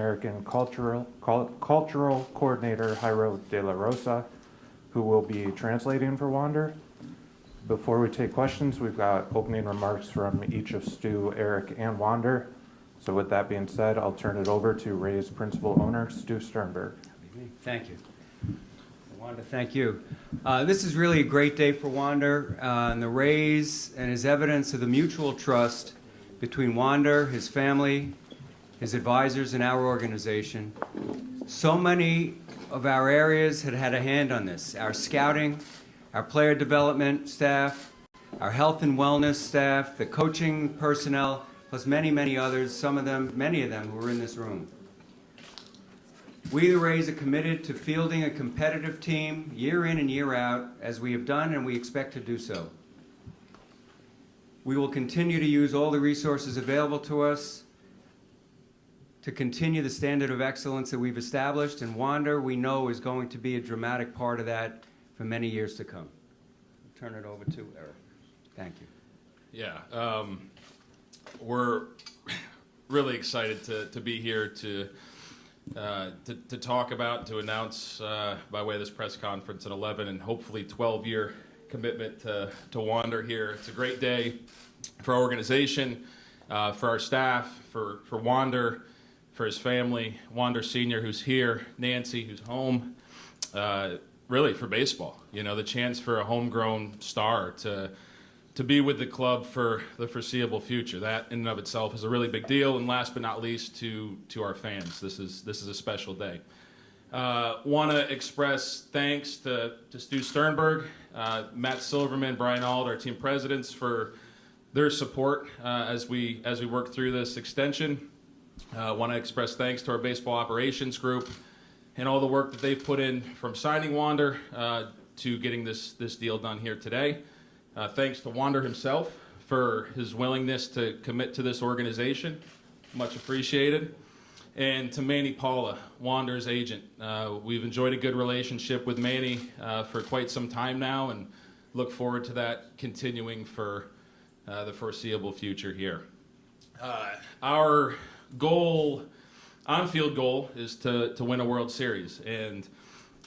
American Cultural Coordinator Jairo De La Rosa, who will be translating for Wander. Before we take questions, we've got opening remarks from each of Stu, Eric, and Wander. So with that being said, I'll turn it over to Ray's principal owner, Stu Sternberg. Thank you. Wander, thank you. This is really a great day for Wander, and the Rays, and is evidence of the mutual trust between Wander, his family, his advisors, and our organization. So many of our areas had had a hand on this. Our scouting, our player development staff, our health and wellness staff, the coaching personnel, plus many, many others, many of them who were in this room. We, the Rays, are committed to fielding a competitive team year in and year out, as we have done and we expect to do so. We will continue to use all the resources available to us to continue the standard of excellence that we've established, and Wander, we know, is going to be a dramatic part of that for many years to come. I'll turn it over to Eric. Thank you. Yeah, we're really excited to be here to talk about, to announce by way of this press conference an 11 and hopefully 12-year commitment to Wander here. It's a great day for our organization, for our staff, for Wander, for his family, Wander Sr., who's here, Nancy, who's home, really for baseball. You know, the chance for a homegrown star to be with the club for the foreseeable future. That in and of itself is a really big deal. And last but not least, to our fans, this is a special day. Want to express thanks to Stu Sternberg, Matt Silverman, Brian Ald, our team presidents, for their support as we work through this extension. Want to express thanks to our baseball operations group and all the work that they've put in from signing Wander to getting this deal done here today. Thanks to Wander himself for his willingness to commit to this organization. Much appreciated. And to Manny Paula, Wander's agent. We've enjoyed a good relationship with Manny for quite some time now, and look forward to that continuing for the foreseeable future here. Our goal, on-field goal, is to win a World Series. And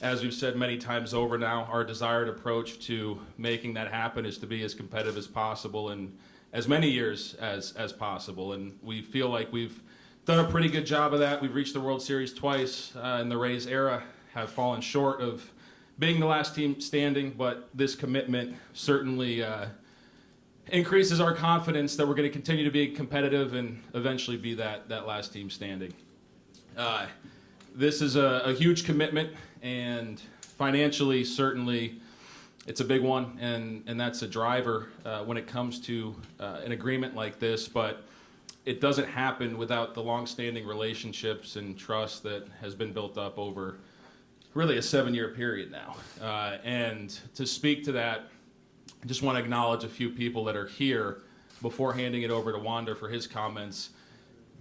as we've said many times over now, our desired approach to making that happen is to be as competitive as possible in as many years as possible. And we feel like we've done a pretty good job of that. We've reached the World Series twice in the Rays era, have fallen short of being the last team standing, but this commitment certainly increases our confidence that we're going to continue to be competitive and eventually be that last team standing. This is a huge commitment, and financially, certainly, it's a big one, and that's a driver when it comes to an agreement like this, but it doesn't happen without the long-standing relationships and trust that has been built up over really a 7-year period now. And to speak to that, I just want to acknowledge a few people that are here before handing it over to Wander for his comments.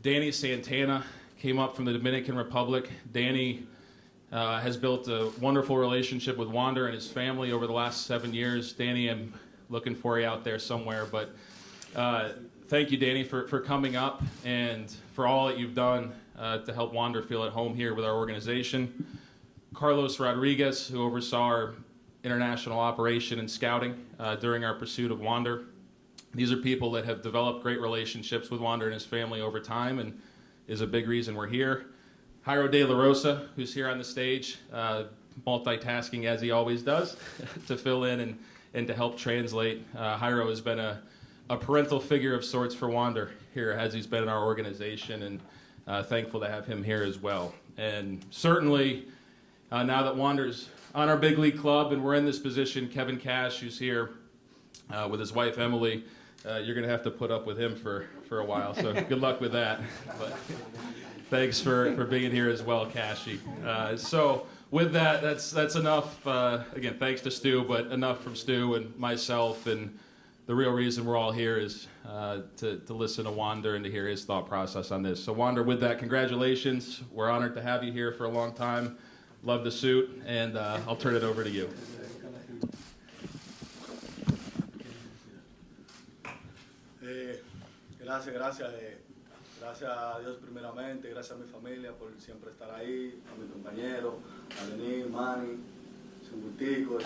Danny Santana came up from the Dominican Republic. Danny has built a wonderful relationship with Wander and his family over the last 7 years. Danny, I'm looking for you out there somewhere, but thank you, Danny, for coming up and for all that you've done to help Wander feel at home here with our organization. Carlos Rodriguez, who oversaw our international operation and scouting during our pursuit of Wander. These are people that have developed great relationships with Wander and his family over time, and is a big reason we're here. Jairo De La Rosa, who's here on the stage, multitasking as he always does, to fill in and to help translate. Jairo has been a parental figure of sorts for Wander here as he's been in our organization, and thankful to have him here as well. And certainly, now that Wander's on our big league club and we're in this position, Kevin Cash, who's here with his wife Emily, you're going to have to put up with him for a while, so good luck with that. But thanks for being here as well, Cashy. So with that, that's enough. Again, thanks to Stu, but enough from Stu and myself. And the real reason we're all here is to listen to Wander and to hear his thought process on this. So Wander, with that, congratulations. We're honored to have you here for a long time. Love the suit, and I'll turn it over to you. Gracias, Gracias a Dios primeramente, gracias a mi familia por siempre estar ahí, a mis compañeros, a Denis, Manny, Zumbuitico,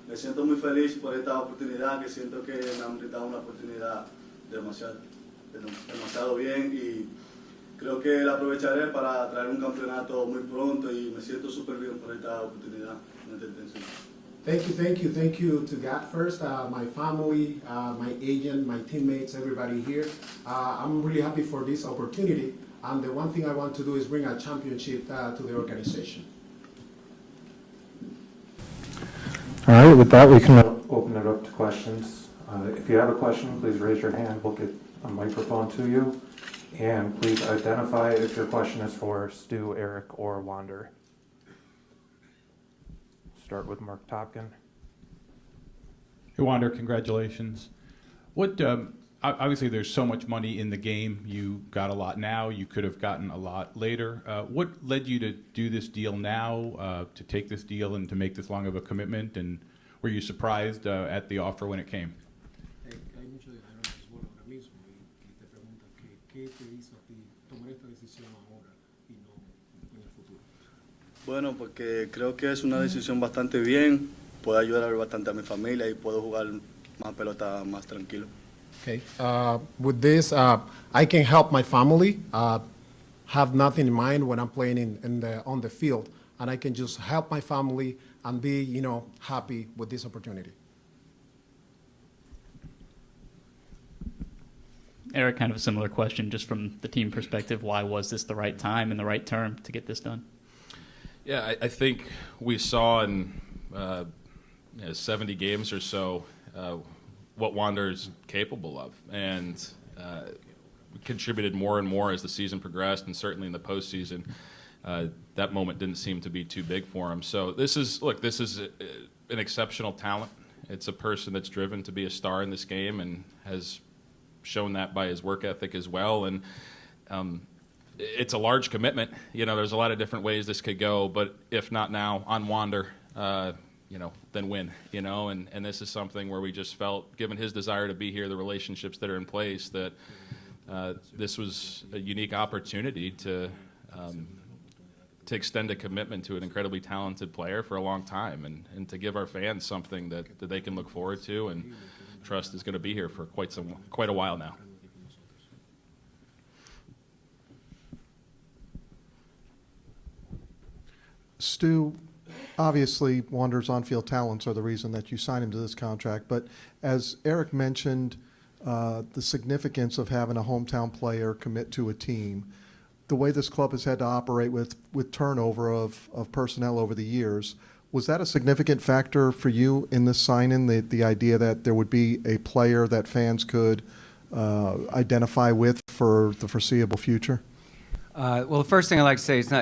me siento muy feliz por esta oportunidad, que siento que me han brindado una oportunidad demasiado bien y creo que la aprovecharé para traer un campeonato muy pronto y me siento súper bien por esta oportunidad. Thank you to God first, my family, my agent, my teammates, everybody here. I'm really happy for this opportunity, and the one thing I want to do is bring a championship to the organization. All right, with that, we can open it up to questions. If you have a question, please raise your hand. We'll get a microphone to you. And please identify if your question is for Stu, Eric, or Wander. Start with Mark Topkin. Hey, Wander, congratulations. What, obviously there's so much money in the game. You got a lot now. You could have gotten a lot later. What led you to do this deal now, to take this deal and to make this long of a commitment? And were you surprised at the offer when it came? Hay mucho dinero en el béisbol ahora mismo y te preguntas qué te hizo a ti tomar esta decisión ahora y no en el futuro. Bueno, porque creo que es una decisión bastante bien, puedo ayudar bastante a mi familia y puedo jugar más pelota más tranquilo. Okay. With this, I can help my family. Have nothing in mind when I'm playing on the field, and I can just help my family and be, happy with this opportunity. Eric, kind of a similar question, just from the team perspective. Why was this the right time and the right term to get this done? Yeah, I think we saw in 70 games or so what Wander's capable of, and contributed more and more as the season progressed, and certainly in the postseason, that moment didn't seem to be too big for him. So this is an exceptional talent. It's a person that's driven to be a star in this game and has shown that by his work ethic as well. And it's a large commitment. There's a lot of different ways this could go, but if not now, on Wander, then when, and this is something where we just felt, given his desire to be here, the relationships that are in place, that this was a unique opportunity to extend a commitment to an incredibly talented player for a long time, and to give our fans something that they can look forward to and trust is going to be here for quite a while now. Stu, obviously Wander's on-field talents are the reason that you signed him to this contract, but as Eric mentioned, the significance of having a hometown player commit to a team, the way this club has had to operate with turnover of personnel over the years, was that a significant factor for you in this signing, the idea that there would be a player that fans could identify with for the foreseeable future? Well, the first thing I'd like to say is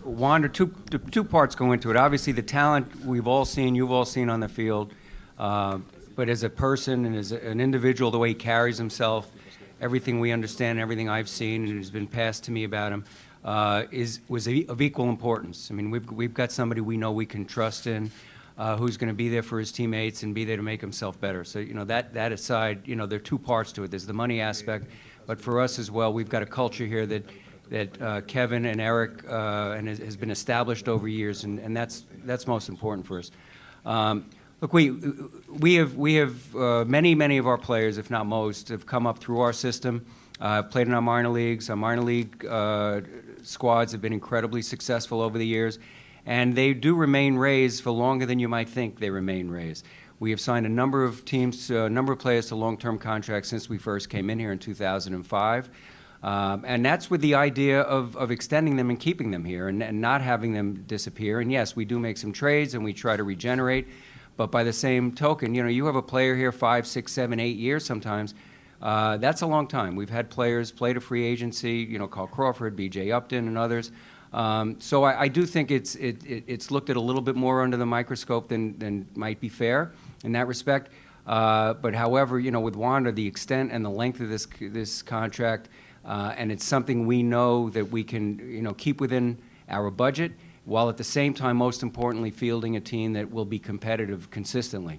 Wander, two parts go into it. Obviously, the talent we've all seen, you've all seen on the field, but as a person and as an individual, the way he carries himself, everything we understand, everything I've seen and has been passed to me about him, was of equal importance. I mean, we've got somebody we know we can trust in, who's going to be there for his teammates and be there to make himself better. So, that aside, there are two parts to it. There's the money aspect, but for us as well, we've got a culture here that Kevin and Eric and has been established over years, and that's most important for us. Look, we have many of our players, if not most, have come up through our system, played in our minor leagues. Our minor league squads have been incredibly successful over the years, and they do remain Rays for longer than you might think they remain Rays. We have signed a number of teams, a number of players to long-term contracts since we first came in here in 2005. And that's with the idea of extending them and keeping them here and not having them disappear. And yes, we do make some trades and we try to regenerate. But by the same token, you have a player here 5, 6, 7, 8 years sometimes. That's a long time. We've had players play to free agency, Carl Crawford, B.J. Upton, and others. So I do think it's looked at a little bit more under the microscope than might be fair in that respect. But however, with Wander, the extent and the length of this contract, and it's something we know that we can, keep within our budget, while at the same time, most importantly, fielding a team that will be competitive consistently.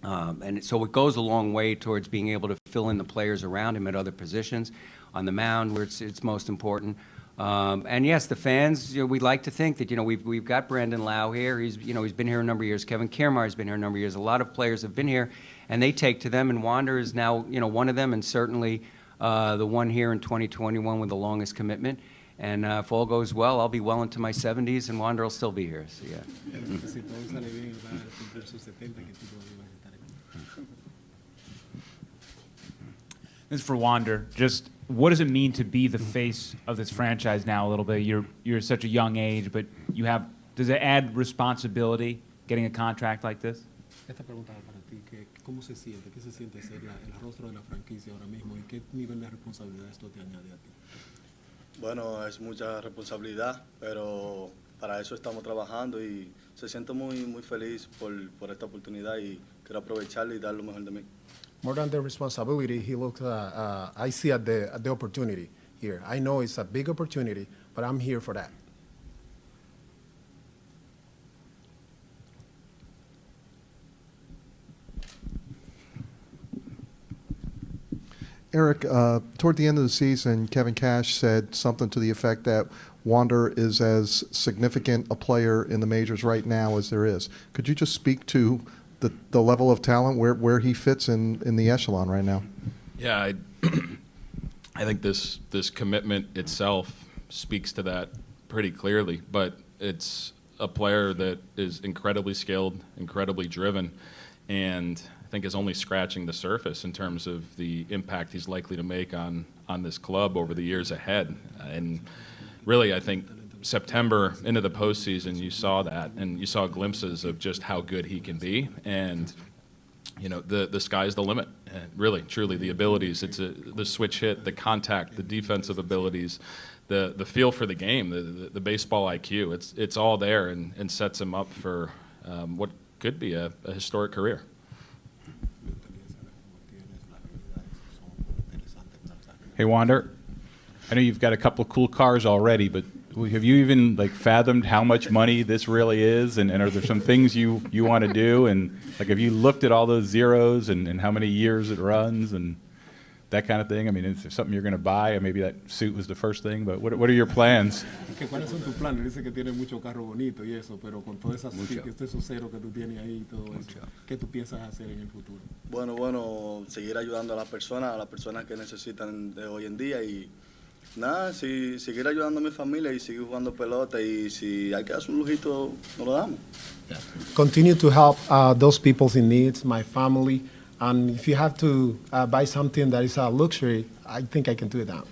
So it goes a long way towards being able to fill in the players around him at other positions, on the mound where it's most important. And yes, the fans, we'd like to think that, we've got Brandon Lau here. He's been here a number of years. Kevin Kiermaier's been here a number of years. A lot of players have been here, and they take to them, and Wander is now, one of them, and certainly the one here in 2021 with the longest commitment. And if all goes well, I'll be well into my 70s, and Wander will still be here. So, yeah. This is for Wander. Just what does it mean to be the face of this franchise now a little bit? You're such a young age, but does it add responsibility getting a contract like this? Esta pregunta va para ti, ¿cómo se siente? ¿Qué se siente ser el rostro de la franquicia ahora mismo y qué nivel de responsabilidad esto te añade a ti? Bueno, es mucha responsabilidad, pero para eso estamos trabajando y se siento muy, muy feliz por esta oportunidad y quiero aprovecharla y dar lo mejor de mí. More than the responsibility, I see at the opportunity here. I know it's a big opportunity, but I'm here for that. Eric, toward the end of the season, Kevin Cash said something to the effect that Wander is as significant a player in the majors right now as there is. Could you just speak to the level of talent, where he fits in the echelon right now? Yeah, I think this commitment itself speaks to that pretty clearly, but it's a player that is incredibly skilled, incredibly driven, and I think is only scratching the surface in terms of the impact he's likely to make on this club over the years ahead. And really, I think September into the postseason, you saw that, and you saw glimpses of just how good he can be. And the sky's the limit. Really, truly, the abilities. It's the switch hit, the contact, the defensive abilities, the feel for the game, the baseball IQ. It's all there, and sets him up for what could be a historic career. Hey, Wander, I know you've got a couple of cool cars already, but have you even fathomed how much money this really is? And are there some things you want to do? And have you looked at all those zeros and how many years it runs and that kind of thing? I mean, is there something you're going to buy? Or maybe that suit was the first thing, but what are your plans? ¿Cuáles son tus planes? Dice que tienes mucho carro bonito y eso, pero con todos esos ceros que tú tienes ahí y todo eso, ¿qué tú piensas hacer en el futuro? Bueno, seguir ayudando a las personas que necesitan de hoy en día y nada, seguir ayudando a mi familia y seguir jugando pelota y si hay que hacer un lujito, nos lo damos. Continue to help those people in need, my family, and if you have to buy something that is a luxury, I think I can do it now.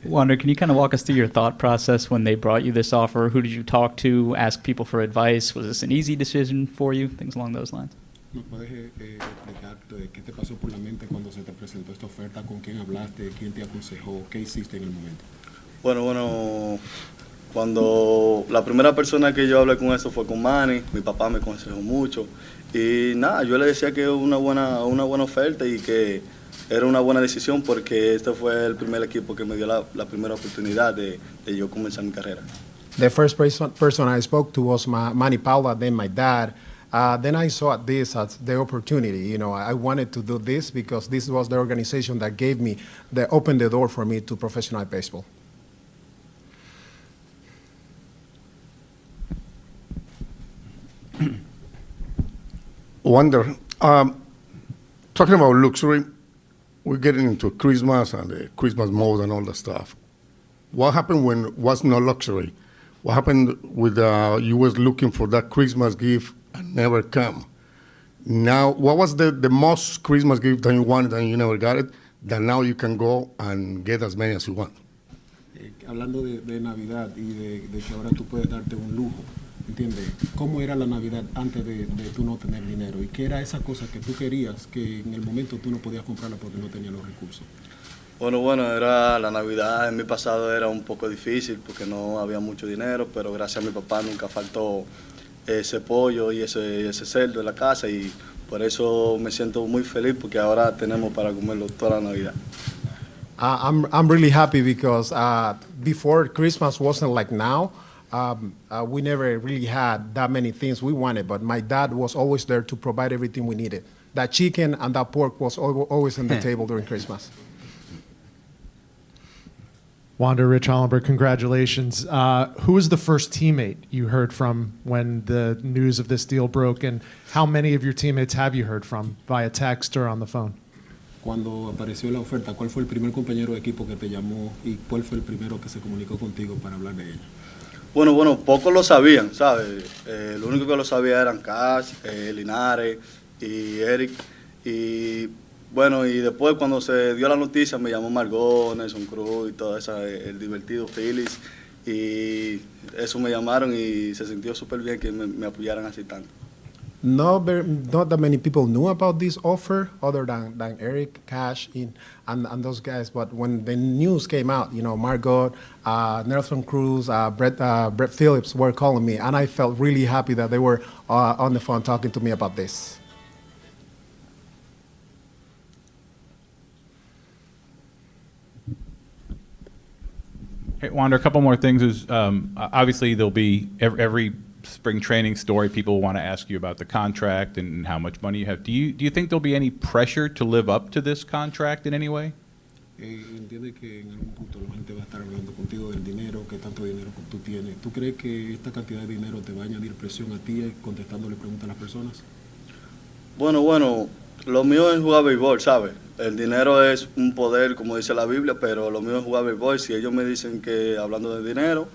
Wander, can you kind of walk us through your thought process when they brought you this offer? Who did you talk to, ask people for advice? Was this an easy decision for you? Things along those lines. ¿Nos puedes explicar qué te pasó por la mente cuando se te presentó esta oferta? ¿Con quién hablaste? ¿Quién te aconsejó? ¿Qué hiciste en el momento? Bueno, cuando la primera persona que yo hablé con eso fue con Manny, mi papá me aconsejó mucho y nada, yo le decía que era una buena oferta y que era una buena decisión porque este fue el primer equipo que me dio la primera oportunidad de yo comenzar mi carrera. The first person I spoke to was Manny Paula, then my dad. Then I saw this as the opportunity. I wanted to do this because this was the organization that opened the door for me to professional baseball. Wander, talking about luxury, we're getting into Christmas and the Christmas mode and all that stuff. What happened when it was no luxury? What happened with you was looking for that Christmas gift and never come? Now, what was the most Christmas gift that you wanted and you never got it, that now you can go and get as many as you want? Hablando de Navidad y de que ahora tú puedes darte un lujo, ¿entiendes? ¿Cómo era la Navidad antes de tú no tener dinero? ¿Y qué era esa cosa que tú querías que en el momento tú no podías comprarla porque no tenías los recursos? Bueno, era la Navidad en mi pasado era un poco difícil porque no había mucho dinero, pero gracias a mi papá nunca faltó ese pollo y ese cerdo en la casa y por eso me siento muy feliz porque ahora tenemos para comerlo toda la Navidad. I'm really happy because before Christmas wasn't like now. We never really had that many things we wanted, but my dad was always there to provide everything we needed. That chicken and that pork was always on the table during Christmas. Wander, Rich Hollenberg, congratulations. Who was the first teammate you heard from when the news of this deal broke, and how many of your teammates have you heard from via text or on the phone? Cuando apareció la oferta, ¿cuál fue el primer compañero de equipo que te llamó y cuál fue el primero que se comunicó contigo para hablar de ella? Bueno, pocos lo sabían, ¿sabes? Lo único que lo sabía eran Cash, Linares y Eric. Y bueno, y después cuando se dio la noticia me llamó Margot, Nelson Cruz y todo eso, el divertido Phillips. Y eso me llamaron y se sintió súper bien que me apoyaran así tanto. Not that many people knew about this offer other than Eric, Cash, and those guys. But when the news came out, Margot, Nelson Cruz, Brett Phillips were calling me, and I felt really happy that they were on the phone talking to me about this. Hey, Wander, a couple more things is obviously there'll be every spring training story, people want to ask you about the contract and how much money you have. Do you think there'll be any pressure to live up to this contract in any way? Entiende que en algún punto la gente va a estar hablando contigo del dinero, qué tanto dinero tú tienes. ¿Tú crees que esta cantidad de dinero te va a añadir presión a ti contestándole preguntas a las personas? Bueno, lo mío es jugar béisbol, ¿sabes? El dinero es un poder, como dice la Biblia, pero lo mío es jugar béisbol. Si ellos me dicen que hablando de dinero,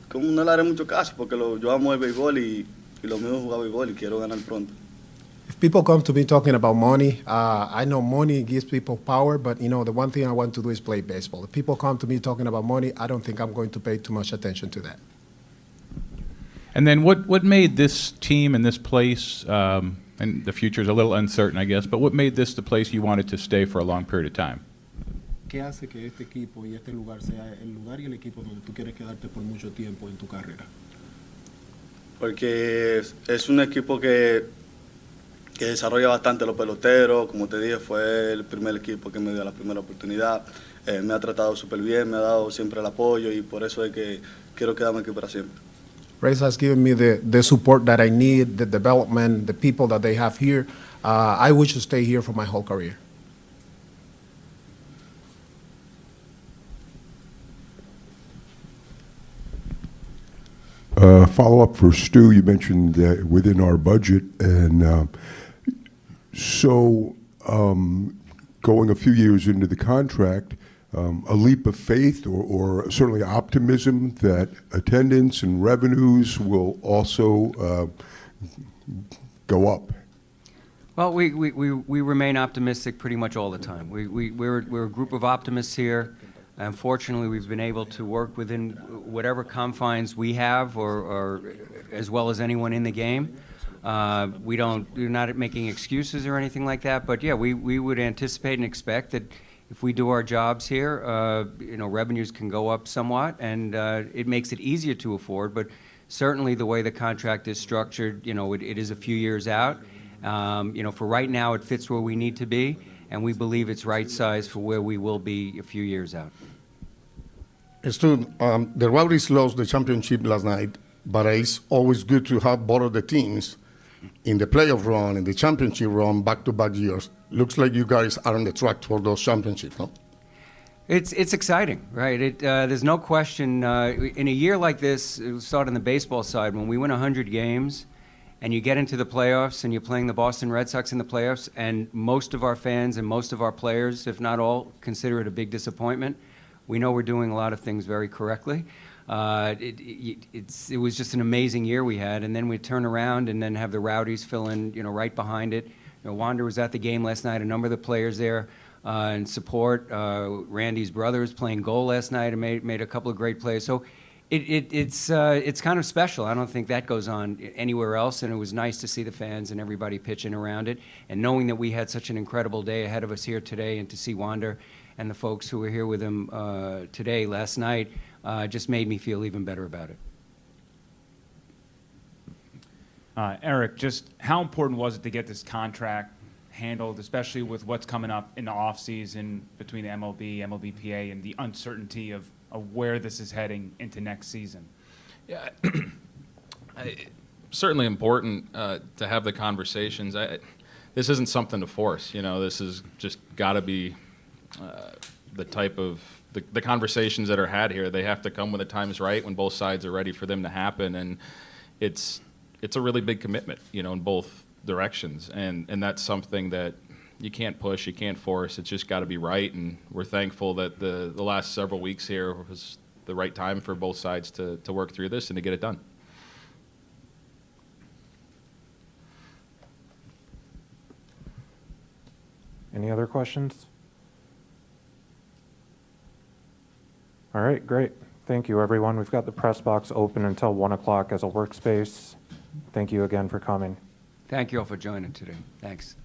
como no le haré mucho caso, porque yo amo el béisbol y lo mío es jugar béisbol y quiero ganar pronto. If people come to me talking about money, I know money gives people power, but the one thing I want to do is play baseball. If people come to me talking about money, I don't think I'm going to pay too much attention to that. And then what made this team and this place, and the future is a little uncertain, I guess, but what made this the place you wanted to stay for a long period of time? ¿Qué hace que este equipo y este lugar sea el lugar y el equipo donde tú quieres quedarte por mucho tiempo en tu carrera? Porque es un equipo que desarrolla bastante los peloteros. Como te dije, fue el primer equipo que me dio la primera oportunidad. Me ha tratado súper bien, me ha dado siempre el apoyo y por eso es que quiero quedarme aquí para siempre. Race has given me the support that I need, the development, the people that they have here. I wish to stay here for my whole career. Follow-up for Stu, you mentioned that within our budget, and going a few years into the contract, a leap of faith or certainly optimism that attendance and revenues will also go up. Well, we remain optimistic pretty much all the time. We're a group of optimists here. Unfortunately, we've been able to work within whatever confines we have, or as well as anyone in the game. We're not making excuses or anything like that, but yeah, we would anticipate and expect that if we do our jobs here, revenues can go up somewhat, and it makes it easier to afford. But certainly, the way the contract is structured, it is a few years out. For right now, it fits where we need to be, and we believe it's right size for where we will be a few years out. Stu, the Rowdies lost the championship last night, but it's always good to have both of the teams in the playoff run, in the championship run, back-to-back years. Looks like you guys are on the track for those championships, no? It's exciting, right? There's no question. In a year like this, it started on the baseball side, when we win 100 games, and you get into the playoffs and you're playing the Boston Red Sox in the playoffs, and most of our fans and most of our players, if not all, consider it a big disappointment. We know we're doing a lot of things very correctly. It was just an amazing year we had, and then we turn around and then have the Rowdies fill in, right behind it. Wander was at the game last night. A number of the players there in support. Randy's brother was playing goal last night and made a couple of great plays. So it's kind of special. I don't think that goes on anywhere else, and it was nice to see the fans and everybody pitching around it, and knowing that we had such an incredible day ahead of us here today, and to see Wander and the folks who were here with him today, last night, just made me feel even better about it. Eric, just how important was it to get this contract? handled, especially with what's coming up in the offseason between the MLB, MLBPA, and the uncertainty of where this is heading into next season? Yeah, certainly important to have the conversations. This isn't something to force. You know, this is just got to be the type of the conversations that are had here. They have to come when the time is right, when both sides are ready for them to happen, and it's a really big commitment, you know, in both directions, and that's something that you can't push, you can't force. It's just got to be right, and we're thankful that the last several weeks here was the right time for both sides to work through this and to get it done. Any other questions? All right, great. Thank you, everyone. We've got the press box open until 1 o'clock as a workspace. Thank you again for coming. Thank you all for joining today. Thanks.